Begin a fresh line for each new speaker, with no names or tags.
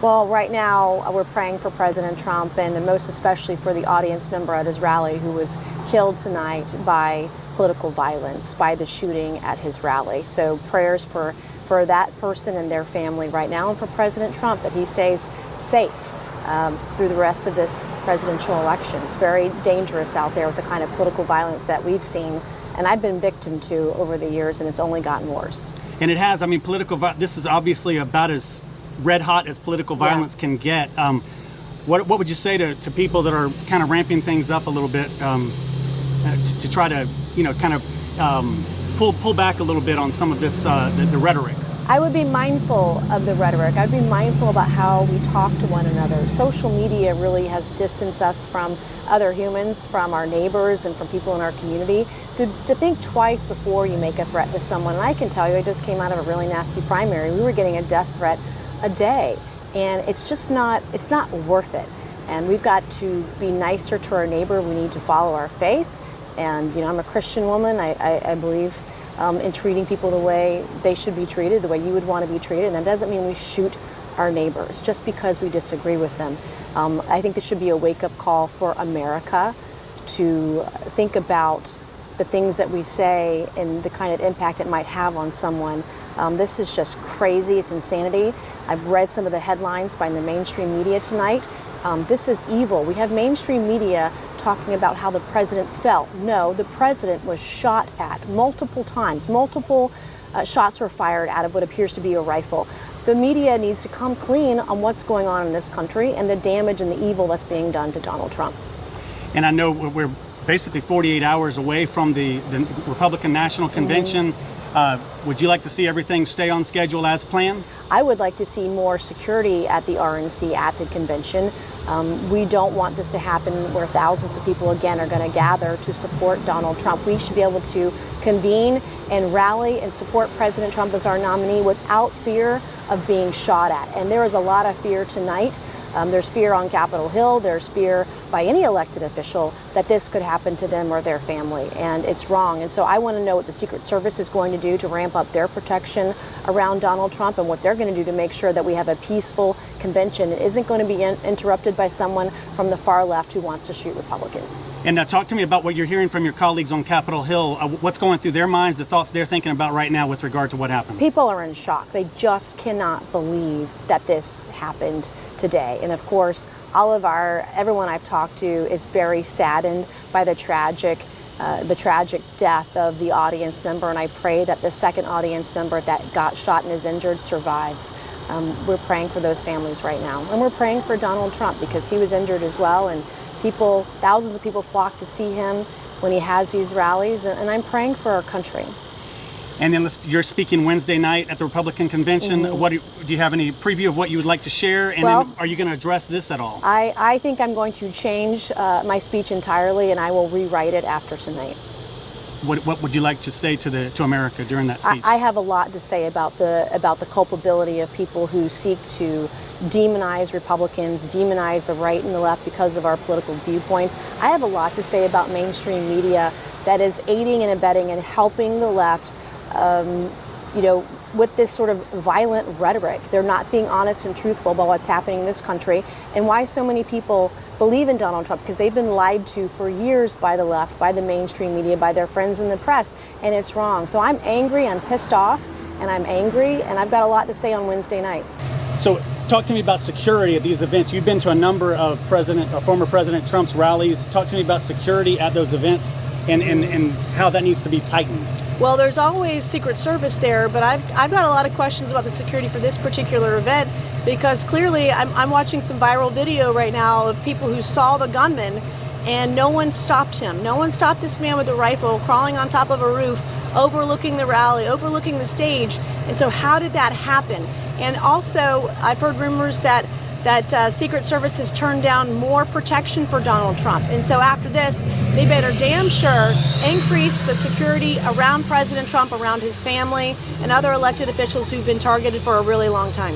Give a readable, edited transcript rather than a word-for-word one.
Well, right now we're praying for President Trump, and most especially for the audience member at his rally who was killed tonight by political violence, by the shooting at his rally. So prayers for that person and their family right now, and for President Trump, that he stays safe through the rest of this presidential election. It's very dangerous out there with the kind of political violence that we've seen, and I've been victim to over the years, and it's only gotten worse.
And it has. I mean, this is obviously about as red hot as political violence can get. What would you say to people that are kind of ramping things up a little bit to try to, kind of pull back a little bit on some of this, the rhetoric?
I would be mindful of the rhetoric. I'd be mindful about how we talk to one another. Social media really has distanced us from other humans, from our neighbors, and from people in our community. To think twice before you make a threat to someone. And I can tell you, I just came out of a really nasty primary. We were getting a death threat a day, and it's just not worth it. And we've got to be nicer to our neighbor. We need to follow our faith. And I'm a Christian woman. I believe in treating people the way they should be treated, the way you would want to be treated. And that doesn't mean we shoot our neighbors just because we disagree with them. I think this should be a wake-up call for America to think about the things that we say and the kind of impact it might have on someone. This is just crazy. It's insanity. I've read some of the headlines by the mainstream media tonight. This is evil. We have mainstream media talking about how the president felt. No, the president was shot at multiple times. Multiple shots were fired out of what appears to be a rifle. The media needs to come clean on what's going on in this country and the damage and the evil that's being done to Donald Trump.
And I know we're basically 48 hours away from the Republican National Convention. Would you like to see everything stay on schedule as planned?
I would like to see more security at the RNC at the convention. We don't want this to happen where thousands of people again are going to gather to support Donald Trump. We should be able to convene and rally and support President Trump as our nominee without fear of being shot at. And there is a lot of fear tonight. There's fear on Capitol Hill. There's fear by any elected official that this could happen to them or their family, and it's wrong. And so I want to know what the Secret Service is going to do to ramp up their protection around Donald Trump, and what they're going to do to make sure that we have a peaceful convention. It isn't going to be interrupted by someone from the far left who wants to shoot Republicans.
And talk to me about what you're hearing from your colleagues on Capitol Hill. What's going through their minds, the thoughts they're thinking about right now with regard to what happened?
People are in shock. They just cannot believe that this happened today. And of course, everyone I've talked to is very saddened by the tragic death of the audience member, and I pray that the second audience member that got shot and is injured survives. We're praying for those families right now, and we're praying for Donald Trump because he was injured as well, and thousands of people flock to see him when he has these rallies, and I'm praying for our country.
And then you're speaking Wednesday night at the Republican convention. Mm-hmm. Do you have any preview of what you would like to share? And then are you going to address this at all?
I think I'm going to change my speech entirely, and I will rewrite it after tonight.
What would you like to say to America during that speech?
I have a lot to say about the culpability of people who seek to demonize Republicans, demonize the right and the left because of our political viewpoints. I have a lot to say about mainstream media that is aiding and abetting and helping the left with this sort of violent rhetoric. They're not being honest and truthful about what's happening in this country and why so many people believe in Donald Trump, because they've been lied to for years by the left, by the mainstream media, by their friends in the press, and it's wrong. So I'm angry, I'm pissed off, and I'm angry, and I've got a lot to say on Wednesday night.
So talk to me about security at these events. You've been to a number of former President Trump's rallies. Talk to me about security at those events and how that needs to be tightened.
Well, there's always Secret Service there, but I've got a lot of questions about the security for this particular event, because clearly I'm watching some viral video right now of people who saw the gunman and no one stopped him. No one stopped this man with a rifle crawling on top of a roof, overlooking the rally, overlooking the stage. And so how did that happen? And also, I've heard rumors that Secret Service has turned down more protection for Donald Trump. And so after this, they better damn sure increase the security around President Trump, around his family, and other elected officials who've been targeted for a really long time.